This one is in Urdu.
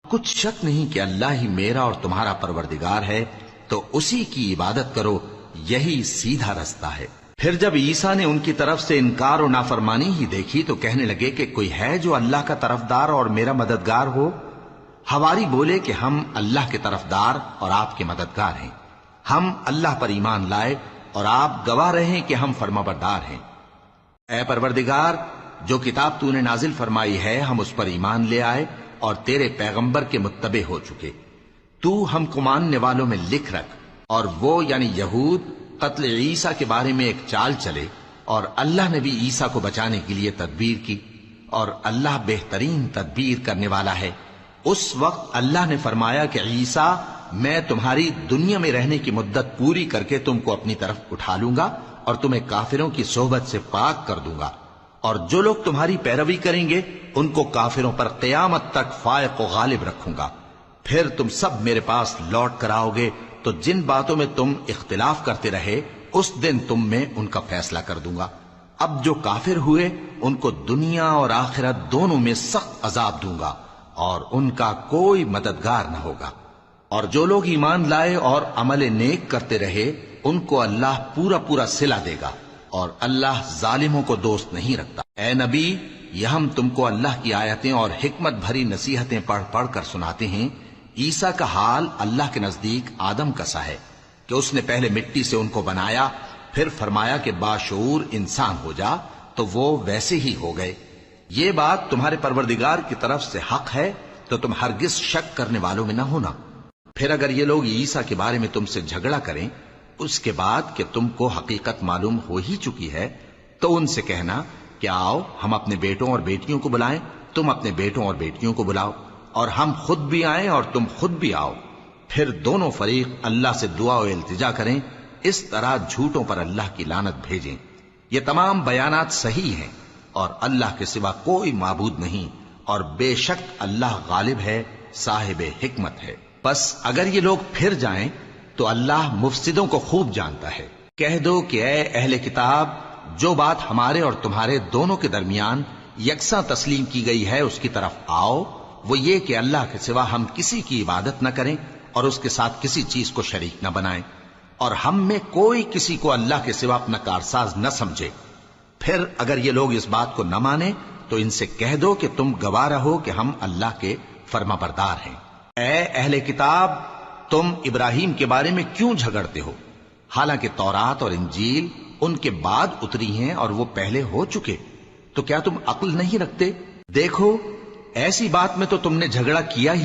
کچھ شک نہیں کہ اللہ ہی میرا اور تمہارا پروردگار ہے، تو اسی کی عبادت کرو، یہی سیدھا رستہ ہے۔ پھر جب عیسیٰ نے ان کی طرف سے انکار و نافرمانی ہی دیکھی تو کہنے لگے کہ کوئی ہے جو اللہ کا طرفدار اور میرا مددگار ہو؟ حواری بولے کہ ہم اللہ کے طرفدار اور آپ کے مددگار ہیں، ہم اللہ پر ایمان لائے اور آپ گواہ رہے کہ ہم فرمانبردار ہیں۔ اے پروردگار، جو کتاب تو نے نازل فرمائی ہے ہم اس پر ایمان لے آئے اور تیرے پیغمبر کے متبع ہو چکے، تو ہم کو ماننے والوں میں لکھ رکھ۔ اور وہ یعنی یہود قتل عیسیٰ کے بارے میں ایک چال چلے، اور اللہ نے بھی عیسیٰ کو بچانے کے لیے تدبیر کی، اور اللہ بہترین تدبیر کرنے والا ہے۔ اس وقت اللہ نے فرمایا کہ عیسیٰ، میں تمہاری دنیا میں رہنے کی مدت پوری کر کے تم کو اپنی طرف اٹھا لوں گا اور تمہیں کافروں کی صحبت سے پاک کر دوں گا، اور جو لوگ تمہاری پیروی کریں گے ان کو کافروں پر قیامت تک فائق و غالب رکھوں گا۔ پھر تم سب میرے پاس لوٹ کر آؤ گے تو جن باتوں میں تم اختلاف کرتے رہے اس دن تم میں ان کا فیصلہ کر دوں گا۔ اب جو کافر ہوئے ان کو دنیا اور آخرت دونوں میں سخت عذاب دوں گا اور ان کا کوئی مددگار نہ ہوگا۔ اور جو لوگ ایمان لائے اور عمل نیک کرتے رہے ان کو اللہ پورا پورا صلہ دے گا، اور اللہ ظالموں کو دوست نہیں رکھتا۔ اے نبی، یہ ہم تم کو اللہ کی آیتیں اور حکمت بھری نصیحتیں پڑھ پڑھ کر سناتے ہیں۔ عیسیٰ کا حال اللہ کے نزدیک آدم کا سا ہے کہ اس نے پہلے مٹی سے ان کو بنایا، پھر فرمایا کہ باشعور انسان ہو جا، تو وہ ویسے ہی ہو گئے۔ یہ بات تمہارے پروردگار کی طرف سے حق ہے، تو تم ہرگز شک کرنے والوں میں نہ ہونا۔ پھر اگر یہ لوگ عیسیٰ کے بارے میں تم سے جھگڑا کریں اس کے بعد کہ تم کو حقیقت معلوم ہو ہی چکی ہے، تو ان سے کہنا کہ آؤ ہم اپنے بیٹوں اور بیٹیوں کو بلائیں، تم اپنے بیٹوں اور بیٹیوں کو بلاؤ، اور ہم خود بھی آئیں اور تم خود بھی آؤ، پھر دونوں فریق اللہ سے دعا و التجا کریں، اس طرح جھوٹوں پر اللہ کی لعنت بھیجیں۔ یہ تمام بیانات صحیح ہیں، اور اللہ کے سوا کوئی معبود نہیں، اور بے شک اللہ غالب ہے، صاحب حکمت ہے۔ بس اگر یہ لوگ پھر جائیں تو اللہ مفسدوں کو خوب جانتا ہے۔ کہہ دو کہ اے اہل کتاب، جو بات ہمارے اور تمہارے دونوں کے درمیان یکساں تسلیم کی گئی ہے اس کی طرف آؤ، وہ یہ کہ اللہ کے سوا ہم کسی کی عبادت نہ کریں اور اس کے ساتھ کسی چیز کو شریک نہ بنائیں، اور ہم میں کوئی کسی کو اللہ کے سوا اپنا کارساز نہ سمجھے۔ پھر اگر یہ لوگ اس بات کو نہ مانیں تو ان سے کہہ دو کہ تم گواہ رہو کہ ہم اللہ کے فرما بردار ہیں۔ اے اہل کتاب، تم ابراہیم کے بارے میں کیوں جھگڑتے ہو؟ حالانکہ تورات اور انجیل ان کے بعد اتری ہیں اور وہ پہلے ہو چکے، تو کیا تم عقل نہیں رکھتے؟ دیکھو، ایسی بات میں تو تم نے جھگڑا کیا ہی